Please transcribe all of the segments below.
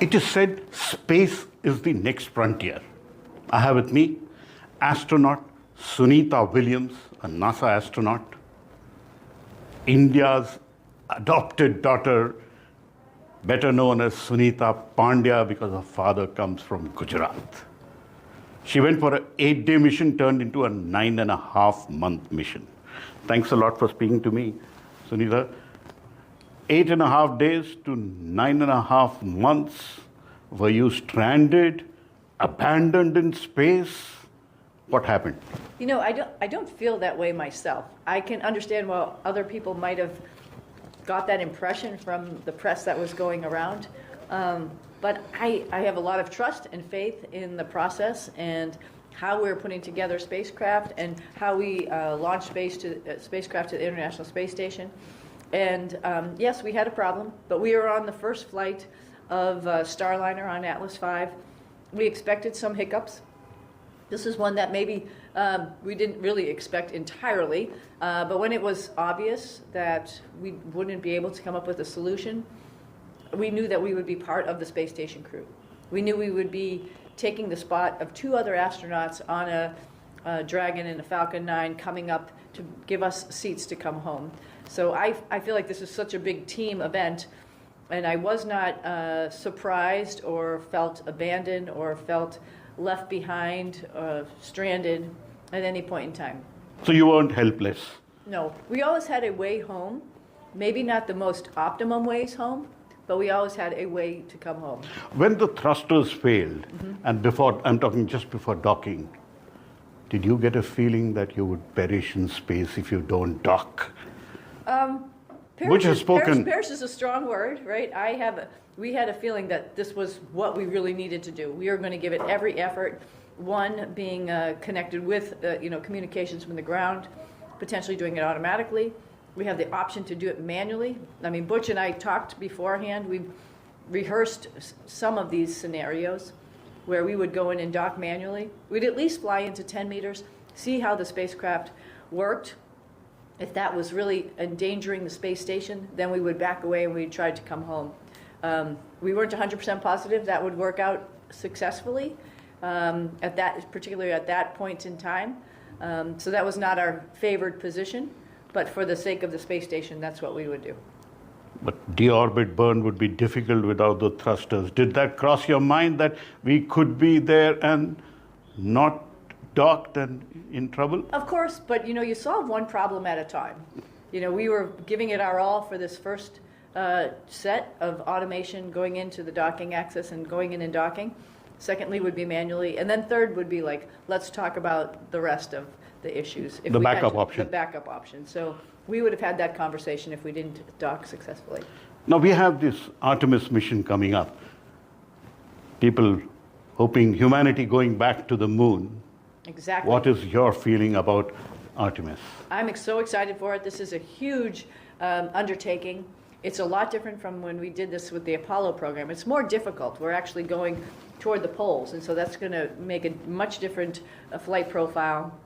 It is said space is the next frontier. I have with me astronaut Sunita Williams, a NASA astronaut, India's adopted daughter, better known as Sunita Pandya because her father comes from Gujarat. She went for an 8-day mission, turned into a 9.5-month mission. Thanks a lot for speaking to me, Sunita. 8.5 days to 9.5 months. Were you stranded, abandoned in space? What happened? You know, I don't feel that way myself. I can understand why other people might have got that impression from the press that was going around. But I have a lot of trust and faith in the process and how we're putting together spacecraft and how we launch spacecraft to the International Space Station. And yes, we had a problem, but we were on the first flight of Starliner on Atlas V. We expected some hiccups. This is one that maybe we didn't really expect entirely, but when it was obvious that we wouldn't be able to come up with a solution, we knew that we would be part of the space station crew. We knew we would be taking the spot of 2 other astronauts on a Dragon and a Falcon 9 coming up to give us seats to come home. So I feel like this is such a big team event, and I was not surprised or felt abandoned or felt left behind, stranded at any point in time. So you weren't helpless? No, we always had a way home. Maybe not the most optimum ways home, but we always had a way to come home. When the thrusters failed, and before, I'm talking just before docking, did you get a feeling that you would perish in space if you don't dock? Perish is a strong word, right? We had a feeling that this was what we really needed to do. We were going to give it every effort. One, being connected with communications from the ground, potentially doing it automatically. We have the option to do it manually. I mean, Butch and I talked beforehand. We rehearsed some of these scenarios where we would go in and dock manually. We'd at least fly into 10 meters, see how the spacecraft worked. If that was really endangering the space station, then we would back away and we'd try to come home. We weren't 100% positive that would work out successfully particularly at that point in time. So that was not our favored position, but for the sake of the space station, that's what we would do. But deorbit burn would be difficult without the thrusters. Did that cross your mind that we could be there and not docked and in trouble? Of course, but you solve one problem at a time. We were giving it our all for this first set of automation going into the docking access and going in and docking. Secondly would be manually, and then third would be like, let's talk about the rest of the issues. The backup option. The backup option. So we would have had that conversation if we didn't dock successfully. Now we have this Artemis mission coming up. People hoping humanity going back to the moon. Exactly. What is your feeling about Artemis? I'm so excited for it. This is a huge undertaking. It's a lot different from when we did this with the Apollo program. It's more difficult. We're actually going toward the poles, and so that's going to make a much different flight profile.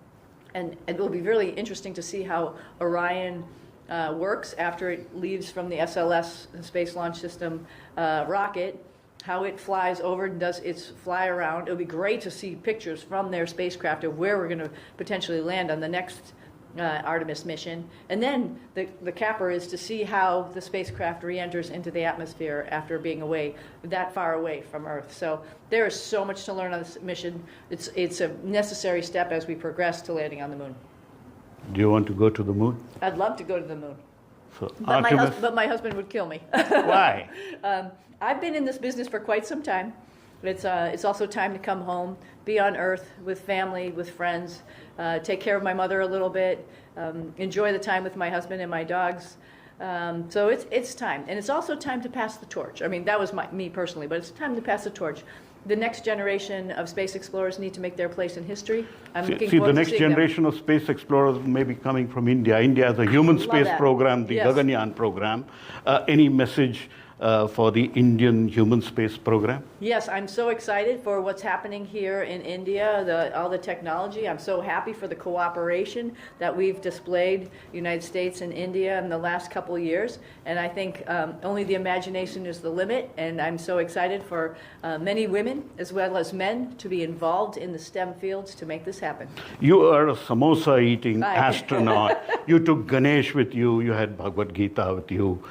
And it will be really interesting to see how Orion works after it leaves from the SLS, the Space Launch System rocket, how it flies over and does its fly around. It'll be great to see pictures from their spacecraft of where we're going to potentially land on the next Artemis mission. And then the capper is to see how the spacecraft re-enters into the atmosphere after being that far away from Earth. So there is so much to learn on this mission. It's a necessary step as we progress to landing on the moon. Do you want to go to the moon? I'd love to go to the moon. So But my husband would kill me. Why? I've been in this business for quite some time. It's also time to come home, be on Earth with family, with friends, take care of my mother a little bit, enjoy the time with my husband and my dogs. So it's time. And it's also time to pass the torch. I mean, that was me personally, but it's time to pass the torch. The next generation of space explorers need to make their place in history. I'm looking forward the to next seeing generation of space explorers may be coming from India. India has a human space program, the Yes. Gaganyaan program. Any message for the Indian human space program? Yes, I'm so excited for what's happening here in India, all the technology. I'm so happy for the cooperation that we've displayed, United States and India, in the last couple of years. And I think only the imagination is the limit. And I'm so excited for many women as well as men to be involved in the STEM fields to make this happen. You are a samosa eating Hi. astronaut. You took Ganesh with you. You had Bhagavad Gita with you.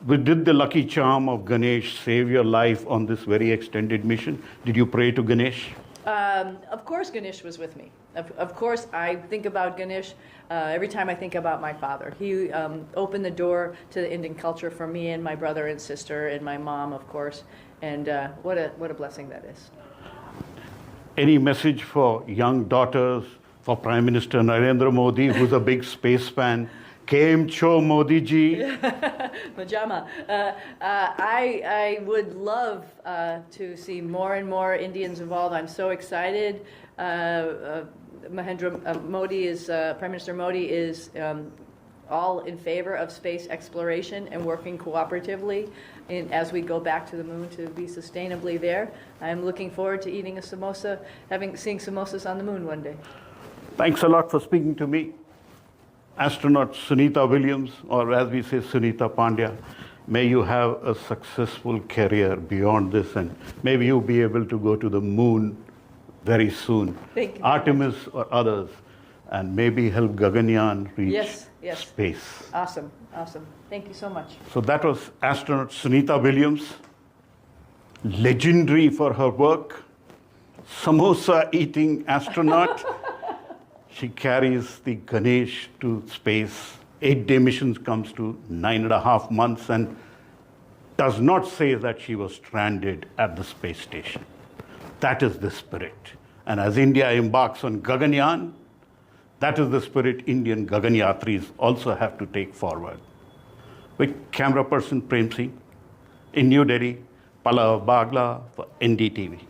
Did the lucky charm of Ganesh save your life on this very extended mission? Did you pray to Ganesh? Of course Ganesh was with me. Of course I think about Ganesh every time I think about my father. He opened the door to the Indian culture for me and my brother and sister and my mom, of course. And what a blessing that is. Any message for young daughters, for Prime Minister Narendra Modi, who's a big space fan? Kem cho Modi ji? Pajama. I would love to see more and more Indians involved. I'm so excited. Mahendra Modi is, Prime Minister Modi is all in favor of space exploration and working cooperatively as we go back to the moon to be sustainably there. I'm looking forward to eating a samosa, seeing samosas on the moon one day. Thanks a lot for speaking to me. Astronaut Sunita Williams, or as we say, Sunita Pandya, may you have a successful career beyond this, and maybe you'll be able to go to the moon very soon. Thank you. Artemis or others, and maybe help Gaganyaan reach Yes. space. Awesome. Thank you so much. So that was astronaut Sunita Williams, legendary for her work, samosa eating astronaut. She carries the Ganesh to space. 8-day missions comes to 9.5 months and does not say that she was stranded at the space station. That is the spirit. And as India embarks on Gaganyaan, that is the spirit Indian Gaganyatris also have to take forward. With camera person Prem Singh in New Delhi, Pallava Bagla for NDTV.